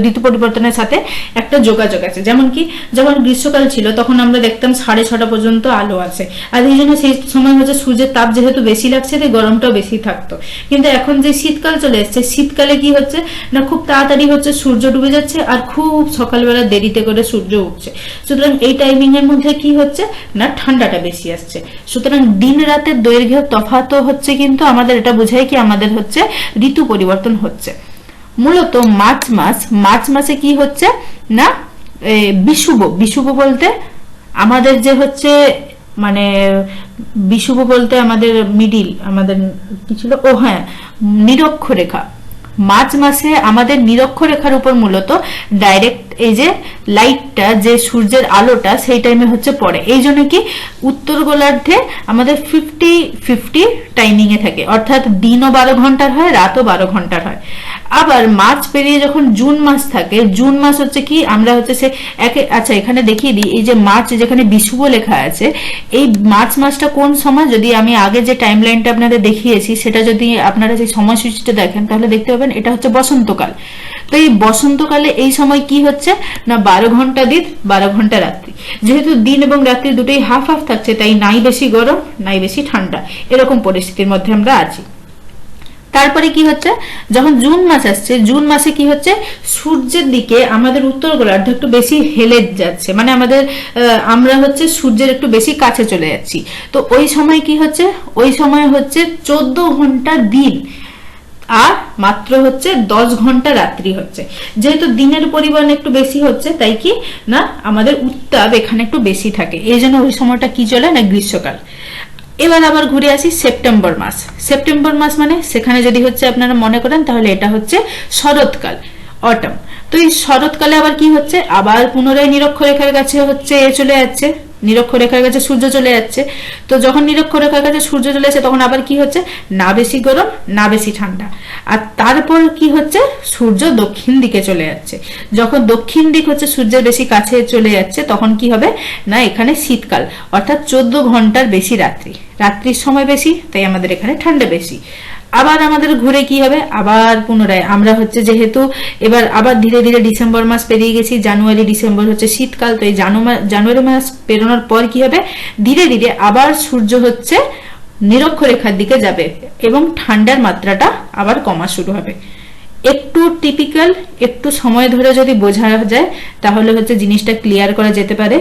ঋতু পরিবর্তনের সাথে একটা যোগাযোগ আছে। যেমন কি যখন গ্রীষ্মকাল ছিল তখন আমরা দেখতাম 6:30 পর্যন্ত আলো আছে, আর এই জন্য সেই সময় হচ্ছে সূর্যের তাপ যেহেতু বেশি লাগছে তাই গরমটাও বেশি থাকতো। কিন্তু এখন যে শীতকাল চলে এসছে, শীতকালে কি হচ্ছে না খুব তাড়াতাড়ি হচ্ছে সূর্য ডুবে যাচ্ছে আর খুব সকালবেলা দেরিতে করে সূর্য উঠছে। সুতরাং এই টাইমিং এর মধ্যে কি হচ্ছে না ঠান্ডাটা বেশি আসছে। সুতরাং দিন রাতের দৈর্ঘ্যের তফাৎ হচ্ছে কিন্তু আমাদের এটা বোঝায় কি আমাদের হচ্ছে ঋতু পরিবর্তন হচ্ছে। মূলত মার্চ মাসে কি হচ্ছে না বিষুব বলতে আমাদের যে হচ্ছে মানে বিষুব বলতে আমাদের মিডিল আমাদের কি ছিল নিরক্ষরেখা। মার্চ মাসে আমাদের নিরক্ষরেখার উপর মূলত ডাইরেক্ট এই যে লাইটটা যে সূর্যের আলোটা সেই টাইমে হচ্ছে পড়ে। এই জন্য কি উত্তর গোলার্ধে আমাদের 50-50 টাইমিং এ থাকে, অর্থাৎ দিনও 12 ঘন্টার হয় রাতও 12 ঘন্টার হয়। আবার মার্চ পেরিয়ে যখন জুন মাস থাকে, জুন মাস হচ্ছে কি আমরা হচ্ছে সে আচ্ছা এখানে দেখিয়ে দিই, এই যে মার্চ যেখানে বিষুব লেখা আছে এই মার্চ মাসটা কোন সময়, যদি আমি আগে যে টাইম লাইনটা আপনাদের দেখিয়েছি সেটা যদি আপনারা সেই সময়সূচিটা দেখেন তাহলে দেখতে পাবেন এটা হচ্ছে বসন্তকাল। তো এই বসন্তকালে এই সময় কি হচ্ছে না 12 ঘন্টা দিন 12 ঘন্টা রাত্রি। যেহেতু দিন এবং রাত্রি দুটোই হাফ হাফ থাকছে তাই নাই বেশি গরম নাই বেশি ঠান্ডা, এরকম পরিস্থিতির মধ্যে আমরা আছি। তারপরে কি হচ্ছে যখন জুন মাস আসছে, জুন মাসে কি হচ্ছে সূর্যের দিকে আমাদের উত্তর গোলার্ধ একটু বেশি হেলে যাচ্ছে, মানে আমাদের আমরা হচ্ছে সূর্যের একটু বেশি কাছে চলে যাচ্ছি। তো ওই সময় কি হচ্ছে, ওই সময় হচ্ছে 14 ঘন্টা দিন আর মাত্র হচ্ছে 10 ঘন্টা রাত্রি হচ্ছে। যেহেতু দিনের পরিমাণ একটু বেশি হচ্ছে তাই কি না আমাদের উত্তাপ এখানে একটু বেশি থাকে, এই জন্য ওই সময়টা কি চলে না গ্রীষ্মকাল। এবার আবার ঘুরে আসি সেপ্টেম্বর মাস। সেপ্টেম্বর মাস মানে সেখানে যদি হচ্ছে আপনারা মনে করেন তাহলে এটা হচ্ছে শরৎকাল, অটম। তো এই শরৎকালে আবার কি হচ্ছে, আবার পুনরায় নিরক্ষরেখার কাছে হচ্ছে চলে যাচ্ছে, নিরক্ষরেখার কাছে সূর্য চলে যাচ্ছে। তো যখন নিরক্ষরেখার কাছে সূর্য চলে যাচ্ছে তখন আবার কি হচ্ছে না বেশি গরম না বেশি ঠান্ডা। আর তারপর কি হচ্ছে সূর্য দক্ষিণ দিকে চলে যাচ্ছে। যখন দক্ষিণ দিক হচ্ছে সূর্যের বেশি কাছে চলে যাচ্ছে তখন কি হবে না এখানে শীতকাল, অর্থাৎ 14 ঘন্টার বেশি রাত্রি, রাত্রির সময় বেশি তাই আমাদের এখানে ঠান্ডা বেশি। আবার আমাদের ঘুরে কি হবে, আবার পুনরায় আমরা হচ্ছে যেহেতু এবার আবার ধীরে ধীরে ডিসেম্বর মাস পেরিয়ে গেছি, জানুয়ারি ডিসেম্বর হচ্ছে শীতকাল, তো এই জানুয়ারি মাস পেরোনোর পর কি হবে, ধীরে ধীরে আবার সূর্য হচ্ছে নিরক্ষরেখার দিকে যাবে এবং ঠান্ডার মাত্রাটা আবার কমা শুরু হবে। একটু টিপিক্যাল, একটু সময় ধরে যদি বোঝা যায় তাহলে হচ্ছে জিনিসটা ক্লিয়ার করা যেতে পারে।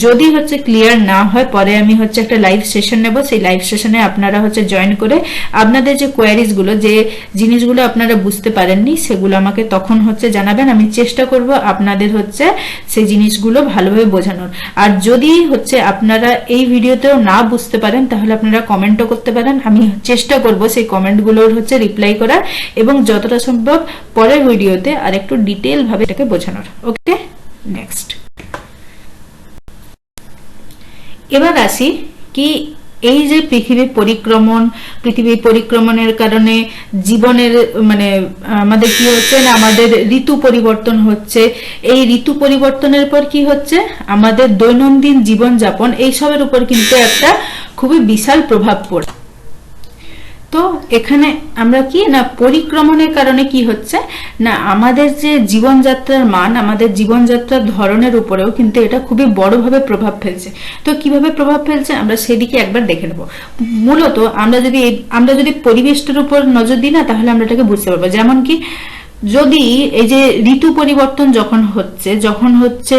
যদি হচ্ছে ক্লিয়ার না হয়, পরে আমি হচ্ছে একটা লাইভ সেশন নেব, সেই লাইভ সেশনে আপনারা হচ্ছে জয়েন করে আপনাদের যে কোয়ারিজ গুলো, যে জিনিসগুলো আপনারা বুঝতে পারেননি সেগুলো আমাকে তখন হচ্ছে জানাবেন। আমি চেষ্টা করব আপনাদের হচ্ছে সেই জিনিসগুলো ভালোভাবে বোঝানোর। আর যদি হচ্ছে আপনারা এই ভিডিওতেও না বুঝতে পারেন তাহলে আপনারা কমেন্টও করতে পারেন, আমি চেষ্টা করব সেই কমেন্টগুলোর হচ্ছে রিপ্লাই করার এবং যতটা সম্ভব পরের ভিডিওতে আর একটু ডিটেইল ভাবে এটাকে বোঝানোর। ওকে, নেক্সট এবার আসি কি এই যে পৃথিবী পরিক্রমণের কারণে জীবনের মানে আমাদের কি হচ্ছে না, আমাদের ঋতু পরিবর্তন হচ্ছে। এই ঋতু পরিবর্তনের পর কি হচ্ছে, আমাদের দৈনন্দিন জীবনযাপন এইসবের উপর কিন্তু একটা খুবই বিশাল প্রভাব পড়ে। তো এখানে আমরা কি না, পরিক্রমণের কারণে কি হচ্ছে না, আমাদের যে জীবনযাত্রার মান, আমাদের জীবনযাত্রার ধরনের উপরেও কিন্তু এটা খুবই বড়ভাবে প্রভাব ফেলছে। তো কিভাবে প্রভাব ফেলছে আমরা সেদিকে একবার দেখে নেব। মূলত আমরা যদি পরিবেশটার উপর নজর দিই না, তাহলে আমরা এটাকে বুঝতে পারবো। যেমন কি, যদি এই যে ঋতু পরিবর্তন যখন হচ্ছে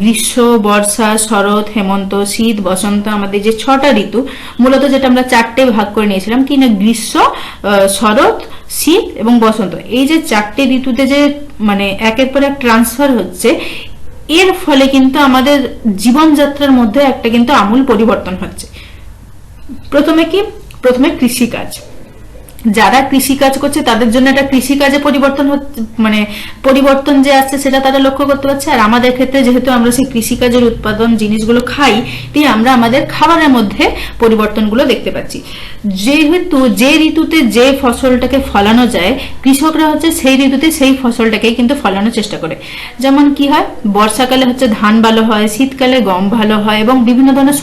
গ্রীষ্ম, বর্ষা, শরৎ, হেমন্ত, শীত, বসন্ত, আমাদের যে 6টা ঋতু, মূলত যেটা আমরা 4টে ভাগ করে নিয়েছিলাম কি না, গ্রীষ্ম, শরৎ, শীত এবং বসন্ত, এই যে 4টে ঋতুতে যে মানে একের পর এক ট্রান্সফার হচ্ছে, এর ফলে কিন্তু আমাদের জীবনযাত্রার মধ্যে একটা কিন্তু আমূল পরিবর্তন হচ্ছে। প্রথমে কৃষিকাজ, যারা কৃষিকাজ করছে তাদের জন্য একটা কৃষিকাজে পরিবর্তন যে আসছে সেটা তারা লক্ষ্য করতে পারছে। আর আমাদের ক্ষেত্রে যেহেতু আমরা সেই কৃষিকাজের উৎপাদন জিনিসগুলো খাই, তাই আমরা আমাদের খাবারের মধ্যে পরিবর্তনগুলো দেখতে পাচ্ছি। যেহেতু যে ঋতুতে যে ফসলটাকে ফলানো যায়, কৃষকরা হচ্ছে সেই ঋতুতে সেই ফসলটাকে কিন্তু ফলানোর চেষ্টা করে। যেমন কি হয়, বর্ষাকালে হচ্ছে ধান ভালো হয়, শীতকালে গম ভালো হয় এবং বিভিন্ন ধরনের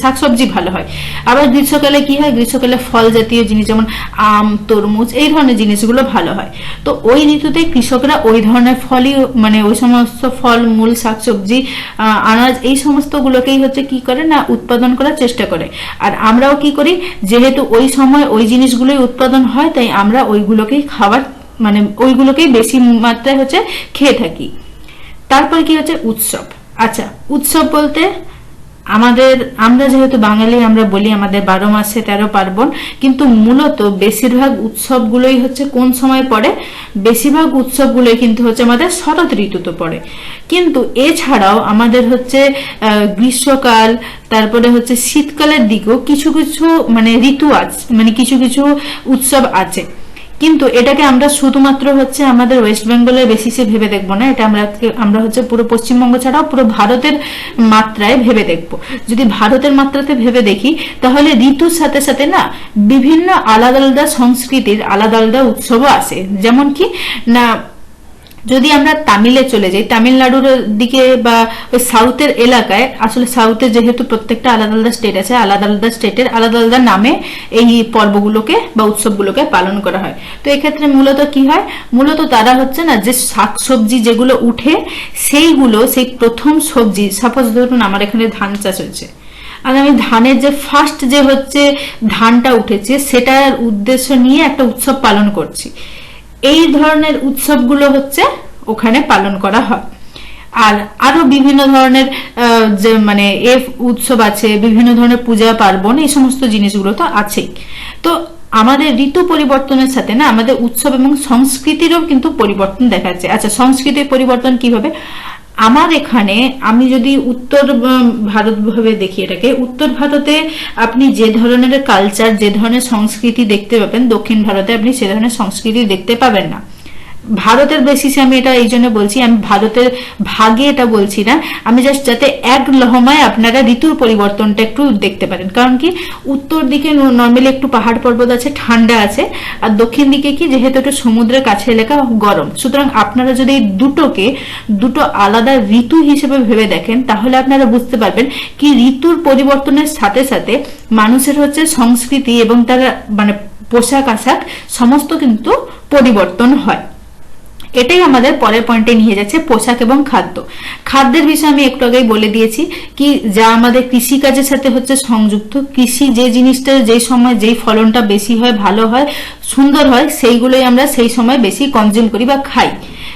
শাকসবজি ভালো হয়। আবার গ্রীষ্মকালে কি হয়, গ্রীষ্মকালে ফল জাতীয় জিনিস যেমন আম, তরমুজ, এই ধরনের জিনিসগুলো ভালো হয়। তো ওই ঋতুতে কৃষকরা ওই ধরনের ফলই মানে ওই সমস্ত ফল মূল, শাকসবজি, আনাজ, এই সমস্ত গুলোকেই হচ্ছে কি করে না, উৎপাদন করার চেষ্টা করে। আর আমরাও কি করি, যেহেতু ওই সময় ওই জিনিসগুলোই উৎপাদন হয়, তাই আমরা ওইগুলোকেই ওইগুলোকেই বেশি মাত্রায় হচ্ছে খেয়ে থাকি। তারপর কি হচ্ছে উৎসব। আচ্ছা, উৎসব বলতে আমরা যেহেতু বাঙালি, আমরা বলি আমাদের 12 মাসে 13 পার্বণ, কিন্তু মূলত বেশিরভাগ উৎসবগুলোই হচ্ছে কোন সময় পড়ে, বেশিরভাগ উৎসবগুলোই কিন্তু হচ্ছে আমাদের শরৎ ঋতুতে পড়ে। কিন্তু এছাড়াও আমাদের হচ্ছে গ্রীষ্মকাল, তারপরে হচ্ছে শীতকালের দিকেও কিছু কিছু মানে ঋতু আছে, মানে কিছু কিছু উৎসব আছে। কিন্তু এটাকে আমরা শুধুমাত্র হচ্ছে আমাদের ওয়েস্ট বেঙ্গলের বেসিসে ভেবে দেখবো না, এটা আমরা হচ্ছে পুরো পশ্চিমবঙ্গ ছাড়াও পুরো ভারতের মাত্রায় ভেবে দেখবো। যদি ভারতের মাত্রাতে ভেবে দেখি তাহলে ঋতুর সাথে সাথে না বিভিন্ন আলাদা আলাদা সংস্কৃতির আলাদা আলাদা উৎসবও আসে। যেমন কি না, যদি আমরা তামিলে চলে যাই, তামিলনাড়ুর দিকে বা ওই সাউথের এলাকায়, আসলে সাউথে যেহেতু প্রত্যেকটা আলাদা আলাদা স্টেট আছে, আলাদা আলাদা স্টেটের আলাদা আলাদা নামে এই পর্বগুলোকে বা উৎসবগুলোকে পালন করা হয়। তো এক্ষেত্রে মূলত কি হয়, মূলত তারা হচ্ছে না যে শাকসবজি যেগুলো উঠে সেই প্রথম সবজি, সাপোজ ধরুন আমার এখানে ধান চাষ হচ্ছে, আর আমি ধানের যে ফার্স্ট যে হচ্ছে ধানটা উঠেছে সেটার উদ্দেশ্য নিয়ে একটা উৎসব পালন করছি। এই ধরনের উৎসবগুলো হচ্ছে ওখানে পালন করা হয়। আর আরো বিভিন্ন ধরনের যে মানে উৎসব আছে, বিভিন্ন ধরনের পূজা পার্বণ, এই সমস্ত জিনিসগুলো তো আছেই। তো আমাদের ঋতু পরিবর্তনের সাথে না আমাদের উৎসব এবং সংস্কৃতিরও কিন্তু পরিবর্তন দেখা যাচ্ছে। আচ্ছা, সংস্কৃতির পরিবর্তন কিভাবে, আমার এখানে আমি যদি উত্তর ভারত ভাবে দেখি এটাকে, উত্তর ভারতে আপনি যে ধরনের কালচার, যে ধরনের সংস্কৃতি দেখতে পাবেন, দক্ষিণ ভারতে আপনি সে ধরনের সংস্কৃতি দেখতে পাবেন না। ভারতের বেসিসে আমি এটা এই জন্য বলছি, আমি ভারতের ভাগে এটা বলছি না, আমি জাস্ট যাতে এক লহমায় আপনারা ঋতুর পরিবর্তনটা একটু দেখতে পারেন। কারণ কি, উত্তর দিকে নর্মালি একটু পাহাড় পর্বত আছে, ঠান্ডা আছে, আর দক্ষিণ দিকে কি যেহেতু একটু সমুদ্রের কাছে এলাকা, গরম। সুতরাং আপনারা যদি দুটো আলাদা ঋতু হিসেবে ভেবে দেখেন তাহলে আপনারা বুঝতে পারবেন কি ঋতুর পরিবর্তনের সাথে সাথে মানুষের হচ্ছে সংস্কৃতি এবং তার মানে পোশাক আশাক সমস্ত কিন্তু পরিবর্তন হয়। এটাই আমাদের পরের পয়েন্টে নিয়ে যাচ্ছে পোশাক এবং খাদ্য। খাদ্যের বিষয়ে আমি একটু আগেই বলে দিয়েছি কি যা আমাদের কৃষিকাজের সাথে হচ্ছে সংযুক্ত, কৃষি যে জিনিসটা যেই সময় যেই ফলনটা বেশি হয়, ভালো হয়, সুন্দর হয়, সেইগুলোই আমরা সেই সময় বেশি কনজিউম করি বা খাই।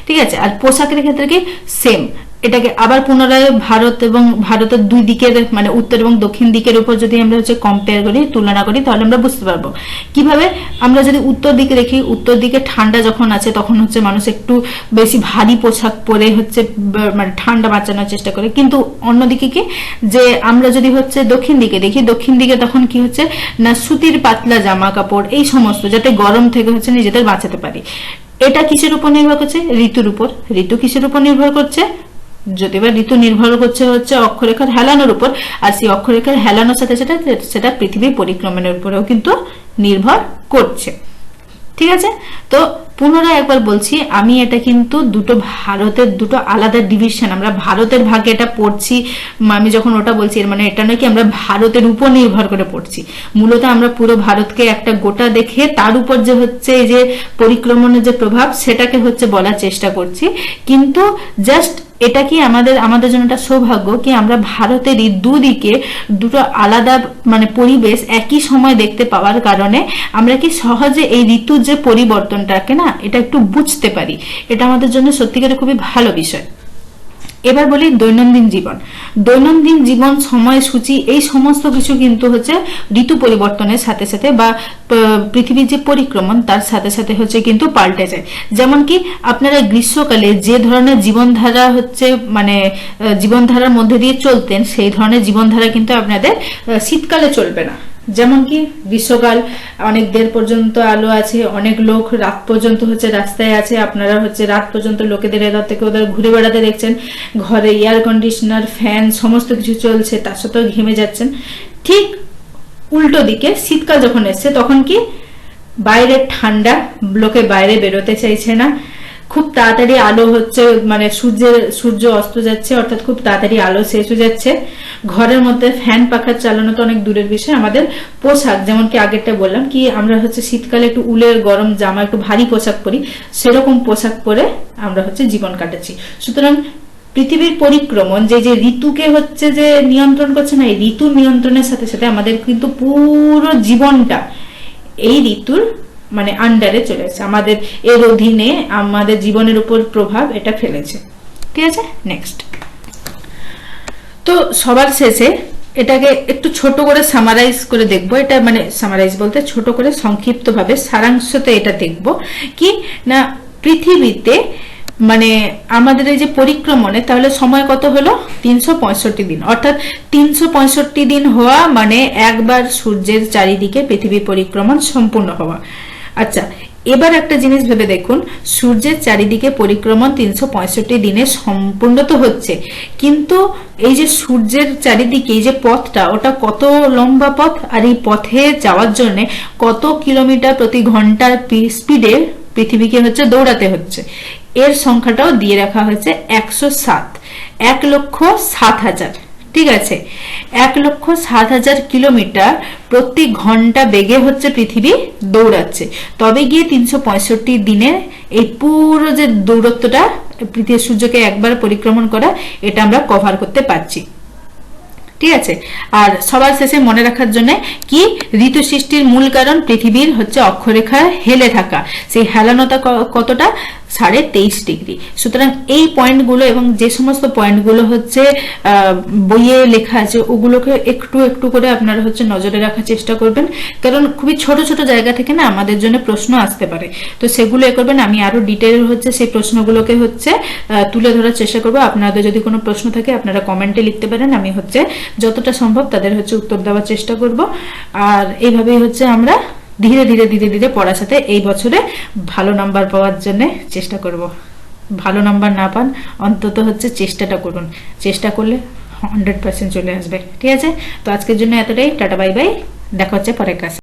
ঠিক আছে। আর পোশাকের ক্ষেত্রে কি সেম, এটাকে আবার পুনরায় ভারত এবং ভারতের দুই দিকের মানে উত্তর এবং দক্ষিণ দিকের উপর যদি আমরা হচ্ছে কম্পেয়ার করি, তুলনা করি, তাহলে আমরা বুঝতে পারবো কিভাবে। আমরা যদি উত্তর দিকে দেখি, উত্তর দিকে ঠান্ডা যখন আছে তখন হচ্ছে মানুষ একটু বেশি ভারী পোশাক পরে হচ্ছে মানে ঠান্ডা বাঁচানোর চেষ্টা করে, কিন্তু অন্যদিকে কি যে আমরা যদি হচ্ছে দক্ষিণ দিকে দেখি, দক্ষিণ দিকে তখন কি হচ্ছে না সুতির পাতলা জামা কাপড় এই সমস্ত, যাতে গরম থেকে হচ্ছে নিজেদের বাঁচাতে পারি। এটা কিসের উপর নির্ভর করছে? ঋতুর উপর। ঋতু কিসের উপর নির্ভর করছে? যদিও ঋতু নির্ভর করছে হচ্ছে অক্ষরেখার হেলানোর উপর, আর সেই অক্ষরেখার হেলানোর সাথে সাথে সেটা পৃথিবীর পরিক্রমণের উপরেও কিন্তু নির্ভর করছে। ঠিক আছে। তো পুনরায় একবার বলছি, আমি এটা কিন্তু দুটো ভারতের দুটো আলাদা ডিভিশন, আমরা ভারতের ভাগে এটা পড়ছি। আমি যখন ওটা বলছি এর মানে এটা নয় কি আমরা ভারতের উপর নির্ভর করে পড়ছি। মূলত আমরা পুরো ভারতকে একটা গোটা দেখে তার উপর যে হচ্ছে এই যে পরিক্রমণের যে প্রভাব সেটাকে হচ্ছে বলার চেষ্টা করছি। কিন্তু জাস্ট এটা কি আমাদের জন্য একটা সৌভাগ্য কি আমরা ভারতের এই দুদিকে দুটো আলাদা মানে পরিবেশ একই সময় দেখতে পাওয়ার কারণে আমরা কি সহজে এই ঋতুর যে পরিবর্তনটাকে না এটা একটু বুঝতে পারি। এটা আমাদের জন্য সত্যিকারের খুবই ভালো বিষয়। এবার বলি দৈনন্দিন জীবন। দৈনন্দিন জীবন, সময়সূচি, এই সমস্ত কিছু কিন্তু হচ্ছে ঋতু পরিবর্তনের সাথে সাথে বা পৃথিবীর যে পরিক্রমণ তার সাথে সাথে হচ্ছে কিন্তু পাল্টে যায়। যেমন কি আপনারা গ্রীষ্মকালে যে ধরনের জীবনধারা হচ্ছে মানে জীবনধারার মধ্যে দিয়ে চলতেন, সেই ধরনের জীবনধারা কিন্তু আপনাদের শীতকালে চলবে না। যেমন কি গ্রীষ্মকাল অনেক দের পর্যন্ত আলো আছে, অনেক লোক রাত পর্যন্ত হচ্ছে রাস্তায় আছে, আপনারা হচ্ছে রাত পর্যন্ত লোকেদের এদার থেকে ওদের ঘুরে বেড়াতে দেখছেন, ঘরে এয়ার কন্ডিশনার, ফ্যান সমস্ত কিছু চলছে, তার সাথেও ঘেমে যাচ্ছেন। ঠিক উল্টো দিকে শীতকাল যখন এসছে তখন কি বাইরে ঠান্ডা, লোকে বাইরে বেরোতে চাইছে না, খুব তাড়াতাড়ি আলো হচ্ছে মানে সূর্য অস্ত যাচ্ছে, অর্থাৎ খুব তাড়াতাড়ি আলো শেষ হয়ে যাচ্ছে। ঘরের মধ্যে ফ্যান পাখা চালানো তো অনেক দূরের বিষয়, আমাদের পোশাক যেমন কি আগেরটা বললাম কি আমরা হচ্ছে শীতকালে একটু উলের গরম জামা একটু ভারী পোশাক পরি, সেরকম পোশাক পরে আমরা হচ্ছে জীবন কাটাচ্ছি। সুতরাং পৃথিবীর পরিক্রমণ যে যে ঋতুকে হচ্ছে যে নিয়ন্ত্রণ করছে না, এই ঋতু নিয়ন্ত্রণের সাথে সাথে আমাদের কিন্তু পুরো জীবনটা এই ঋতুর মানে আন্ডারে চলে আসছে, আমাদের এর অধীনে আমাদের জীবনের উপর প্রভাব এটা ফেলেছে। ঠিক আছে। নেক্সট, তো সবার শেষে এটাকে একটু ছোট করে সামারাইজ করে দেখবো। এটা মানে সামারাইজ বলতে ছোট করে সংক্ষিপ্তভাবে সারাংশতে এটা দেখব কি না পৃথিবীতে মানে আমাদের এই যে পরিক্রমণে তাহলে সময় কত হলো 365 দিন, অর্থাৎ 365 দিন হওয়া মানে একবার সূর্যের চারিদিকে পৃথিবীর পরিক্রমণ সম্পূর্ণ হওয়া। আচ্ছা, এবার একটা জিনিস ভেবে দেখুন, সূর্যের চারিদিকে পরিক্রমণ 365 দিনে সম্পূর্ণ তো হচ্ছে, কিন্তু এই যে সূর্যের চারিদিকে এই যে পথটা ওটা কত লম্বা পথ, আর এই পথে যাওয়ার জন্য কত কিলোমিটার প্রতি ঘন্টার স্পিডে পৃথিবীকে হচ্ছে দৌড়াতে হচ্ছে, এর সংখ্যাটাও দিয়ে রাখা হয়েছে 107, 1,07,000। ঠিক আছে, 1,07,000 কিলোমিটার প্রতি ঘন্টা বেগে হচ্ছে পৃথিবী দৌড়াচ্ছে, তবে গিয়ে 365 দিনে এই পুরো যে দৌড়ত্বটা পৃথিবীর সূর্যকে একবার পরিক্রমণ করা এটা আমরা কভার করতে পারছি। ঠিক আছে। আর সবার শেষে মনে রাখার জন্য কি ঋতু সৃষ্টির মূল কারণ পৃথিবীর হচ্ছে অক্ষরেখায় হেলে থাকা, সেই হেলানোটা কতটা 23.5 ডিগ্রি। সুতরাং এই পয়েন্টগুলো এবং যে সমস্ত পয়েন্টগুলো হচ্ছে বইয়ে লেখা আছে ওগুলোকে একটু একটু করে আপনারা হচ্ছে নজরে রাখার চেষ্টা করবেন, কারণ খুবই ছোট ছোট জায়গা থেকে না আমাদের জন্য প্রশ্ন আসতে পারে, তো সেগুলো এ করবেন। আমি আরো ডিটেল হচ্ছে সেই প্রশ্নগুলোকে হচ্ছে তুলে ধরার চেষ্টা করবো। আপনাদের যদি কোনো প্রশ্ন থাকে আপনারা কমেন্টে লিখতে পারেন, আমি হচ্ছে যতটা সম্ভব তাদের হচ্ছে উত্তর দেওয়ার চেষ্টা করব। আর এইভাবেই হচ্ছে আমরা ধীরে ধীরে ধীরে ধীরে পড়ার সাথে এই বছরে ভালো নাম্বার পাওয়ার জন্য চেষ্টা করব। ভালো নাম্বার না পান অন্তত হচ্ছে চেষ্টাটা করুন, চেষ্টা করলে 100% চলে আসবে। ঠিক আছে, তো আজকের জন্য এতটাই, টাটা বাই বাই, দেখা হচ্ছে পরের ক্লাসে।